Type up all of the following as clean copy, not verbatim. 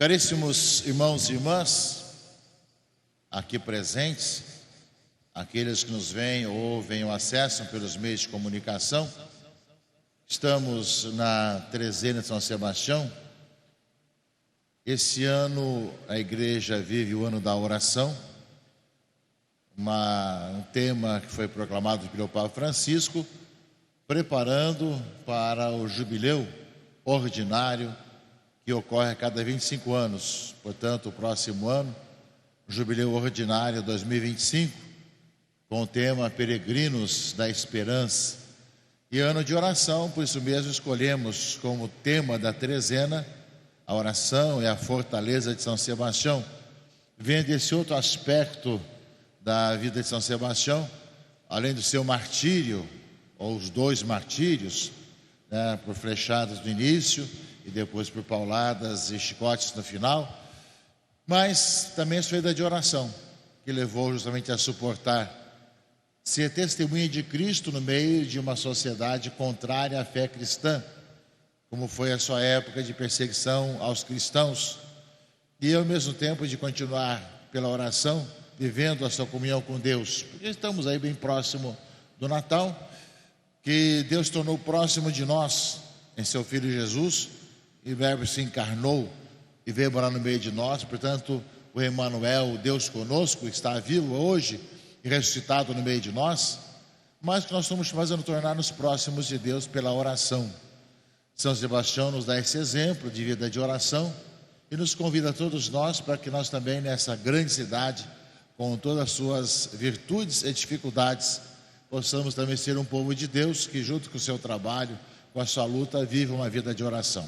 Caríssimos irmãos e irmãs, aqui presentes, aqueles que nos veem ou ouvem ou acessam pelos meios de comunicação, estamos na trezena de São Sebastião. Esse ano a igreja vive o ano da oração, um tema que foi proclamado pelo Papa Francisco, preparando para o jubileu ordinário que ocorre a cada 25 anos. Portanto, o próximo ano, o jubileu ordinário 2025, com o tema Peregrinos da Esperança. E ano de oração, por isso mesmo escolhemos como tema da trezena a oração e a fortaleza de São Sebastião, vendo esse outro aspecto da vida de São Sebastião, além do seu martírio, ou os dois martírios, por flechadas no início e depois por pauladas e chicotes no final, mas também a sua vida de oração, que levou justamente a suportar ser testemunha de Cristo no meio de uma sociedade contrária à fé cristã, como foi a sua época de perseguição aos cristãos, e ao mesmo tempo de continuar pela oração, vivendo a sua comunhão com Deus, porque estamos aí bem próximo do Natal, que Deus tornou próximo de nós em seu Filho Jesus, e o Verbo se encarnou e veio morar no meio de nós. Portanto, o Emmanuel, o Deus conosco, está vivo hoje e ressuscitado no meio de nós, mas que nós estamos fazendo tornar-nos próximos de Deus pela oração. São Sebastião nos dá esse exemplo de vida de oração e nos convida a todos nós para que nós também, nessa grande cidade, com todas as suas virtudes e dificuldades, possamos também ser um povo de Deus que, junto com o seu trabalho, com a sua luta, vive uma vida de oração.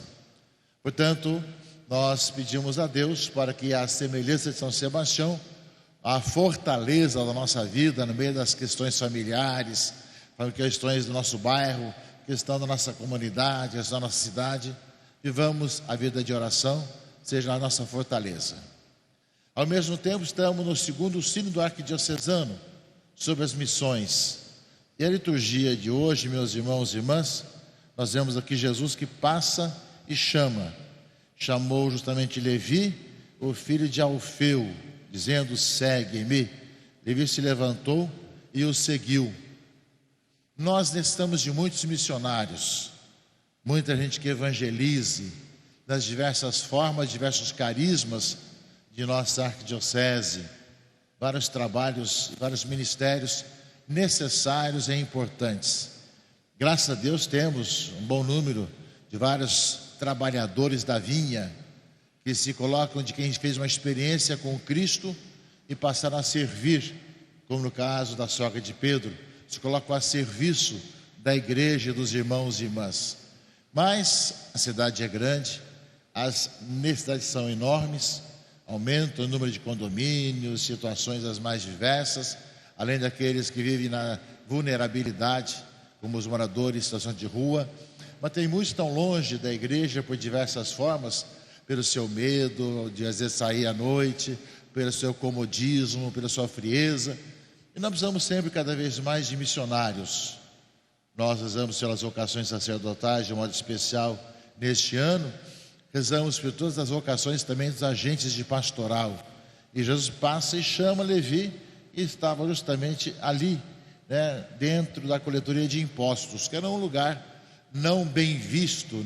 Portanto, nós pedimos a Deus para que a semelhança de São Sebastião, a fortaleza da nossa vida no meio das questões familiares, questões do nosso bairro, questão da nossa comunidade, questão da nossa cidade, vivamos a vida de oração, seja a nossa fortaleza. Ao mesmo tempo, estamos no segundo sínodo arquidiocesano sobre as missões. E a liturgia de hoje, meus irmãos e irmãs, nós vemos aqui Jesus que passa e chama. Chamou justamente Levi, o filho de Alfeu, dizendo: segue-me. Levi se levantou e o seguiu. Nós necessitamos de muitos missionários, muita gente que evangelize das diversas formas, diversos carismas de nossa arquidiocese, vários trabalhos, vários ministérios necessários e importantes. Graças a Deus temos um bom número de vários trabalhadores da vinha que se colocam de quem fez uma experiência com Cristo e passaram a servir, como no caso da sogra de Pedro, se colocam a serviço da igreja e dos irmãos e irmãs. Mas a cidade é grande, as necessidades são enormes, aumenta o número de condomínios, situações as mais diversas, além daqueles que vivem na vulnerabilidade, como os moradores em situação de rua, mas tem muitos que estão longe da igreja por diversas formas, pelo seu medo de às vezes sair à noite, pelo seu comodismo, pela sua frieza. E nós precisamos sempre cada vez mais de missionários. Nós rezamos pelas vocações sacerdotais de modo especial neste ano, rezamos por todas as vocações também dos agentes de pastoral. E Jesus passa e chama Levi, e estava justamente ali, dentro da coletoria de impostos, que era um lugar não bem visto,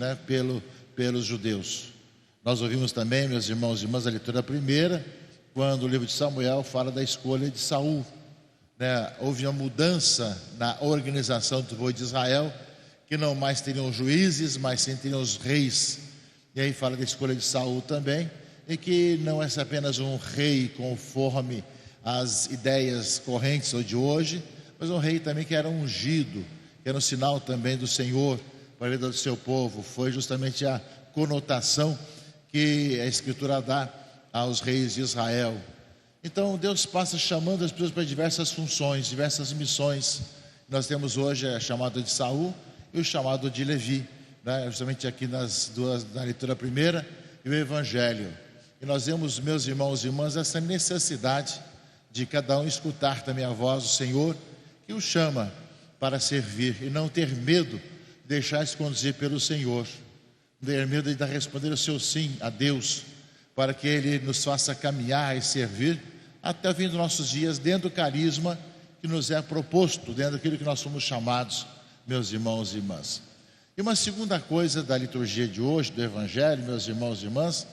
pelos judeus. Nós ouvimos também, meus irmãos e irmãs, a leitura primeira, quando o livro de Samuel fala da escolha de Saul. Houve uma mudança na organização do povo de Israel, que não mais teriam juízes, mas sim teriam os reis. E aí fala da escolha de Saul também, e que não é apenas um rei conforme as ideias correntes de hoje, mas um rei também que era ungido, que era um sinal também do Senhor para a vida do seu povo. Foi justamente a conotação que a Escritura dá aos reis de Israel. Então Deus passa chamando as pessoas para diversas funções, diversas missões. Nós temos hoje a chamada de Saul e o chamado de Levi, justamente aqui na leitura primeira e o Evangelho. E nós vemos, meus irmãos e irmãs, essa necessidade de cada um escutar também a voz do Senhor, que o chama para servir e não ter medo de deixar-se conduzir pelo Senhor, não ter medo de responder o seu sim a Deus, para que Ele nos faça caminhar e servir até o fim dos nossos dias, dentro do carisma que nos é proposto, dentro daquilo que nós somos chamados, meus irmãos e irmãs. E uma segunda coisa da liturgia de hoje, do Evangelho, meus irmãos e irmãs,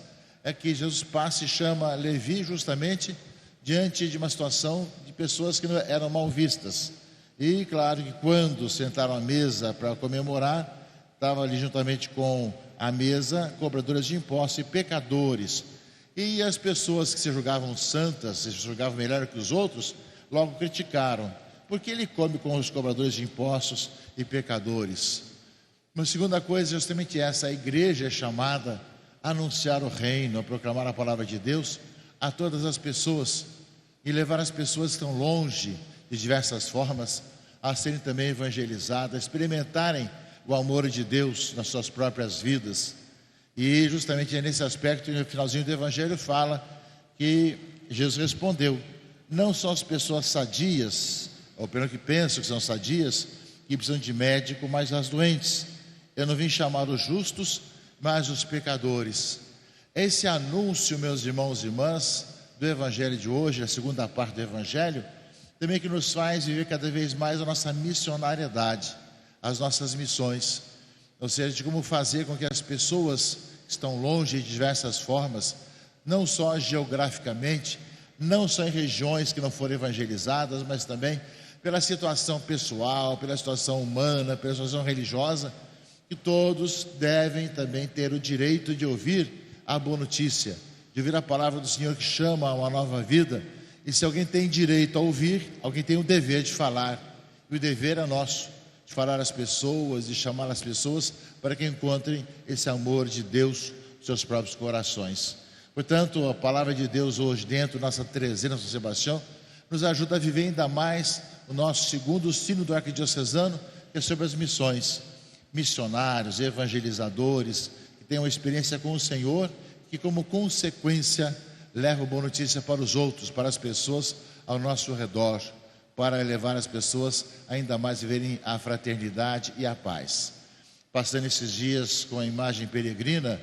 é que Jesus passa e chama Levi justamente diante de uma situação de pessoas que eram mal vistas. E claro que quando sentaram à mesa para comemorar, estava ali juntamente com a mesa cobradores de impostos e pecadores. E as pessoas que se julgavam santas, se julgavam melhor que os outros, logo criticaram. Porque ele come com os cobradores de impostos e pecadores. Uma segunda coisa é justamente essa: a igreja é chamada a anunciar o reino, a proclamar a palavra de Deus a todas as pessoas e levar as pessoas que estão longe de diversas formas a serem também evangelizadas, a experimentarem o amor de Deus nas suas próprias vidas. E justamente é nesse aspecto, no finalzinho do Evangelho fala que Jesus respondeu: não são as pessoas sadias, ou pelo que pensam que são sadias, que precisam de médico, mas as doentes. Eu não vim chamar os justos, mas os pecadores. Esse anúncio, meus irmãos e irmãs, do Evangelho de hoje, a segunda parte do Evangelho, também que nos faz viver cada vez mais a nossa missionariedade, as nossas missões, ou seja, de como fazer com que as pessoas que estão longe de diversas formas, não só geograficamente, não só em regiões que não foram evangelizadas, mas também pela situação pessoal, pela situação humana, pela situação religiosa, que todos devem também ter o direito de ouvir a boa notícia, de ouvir a palavra do Senhor que chama a uma nova vida. E se alguém tem direito a ouvir, alguém tem o dever de falar, e o dever é nosso, de falar às pessoas, de chamar as pessoas para que encontrem esse amor de Deus nos seus próprios corações. Portanto, a palavra de Deus hoje, dentro da nossa trezena São Sebastião, nos ajuda a viver ainda mais o nosso segundo sínodo arquidiocesano, que é sobre as missões. Missionários, evangelizadores, que tenham experiência com o Senhor, que como consequência levam boa notícia para os outros, para as pessoas ao nosso redor, para levar as pessoas ainda mais a viverem a fraternidade e a paz. Passando esses dias com a imagem peregrina,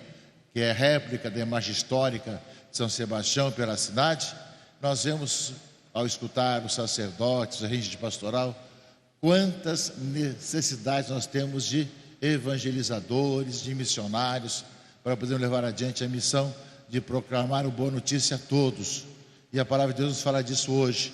que é réplica da imagem histórica de São Sebastião pela cidade, nós vemos, ao escutar os sacerdotes, a gente de pastoral, quantas necessidades nós temos de evangelizadores, de missionários, para poder levar adiante a missão de proclamar o boa notícia a todos. E a palavra de Deus nos fala disso hoje.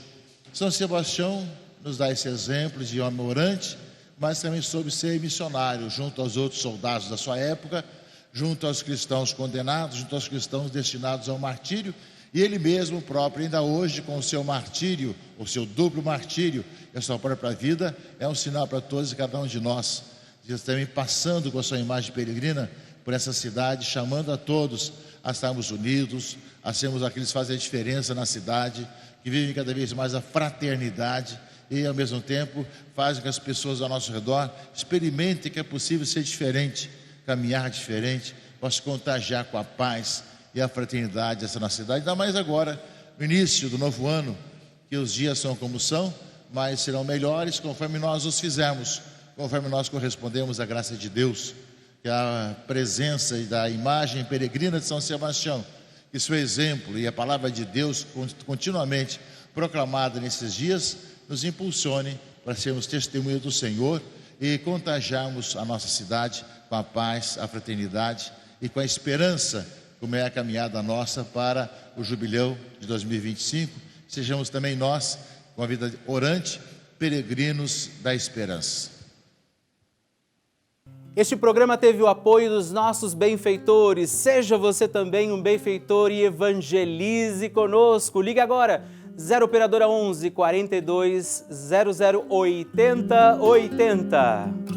São Sebastião nos dá esse exemplo de homem orante, mas também soube ser missionário junto aos outros soldados da sua época, junto aos cristãos condenados, junto aos cristãos destinados ao martírio, e ele mesmo próprio, ainda hoje, com o seu martírio, o seu duplo martírio e a sua própria vida, é um sinal para todos e cada um de nós. Jesus também passando com a sua imagem peregrina por essa cidade, chamando a todos a estarmos unidos, a sermos aqueles que fazem a diferença na cidade, que vivem cada vez mais a fraternidade e, ao mesmo tempo, fazem com que as pessoas ao nosso redor experimentem que é possível ser diferente, caminhar diferente, possa contagiar com a paz e a fraternidade essa nossa cidade. Ainda mais agora, no início do novo ano, que os dias são como são, mas serão melhores conforme nós os fizermos, conforme nós correspondemos à graça de Deus. Que a presença da imagem peregrina de São Sebastião, que seu exemplo e a palavra de Deus continuamente proclamada nesses dias, nos impulsione para sermos testemunhas do Senhor e contagiarmos a nossa cidade com a paz, a fraternidade e com a esperança, como é a caminhada nossa para o jubileu de 2025. Sejamos também nós, com a vida orante, peregrinos da esperança. Este programa teve o apoio dos nossos benfeitores. Seja você também um benfeitor e evangelize conosco. Ligue agora, 0 Operadora 11 42 00 80 80.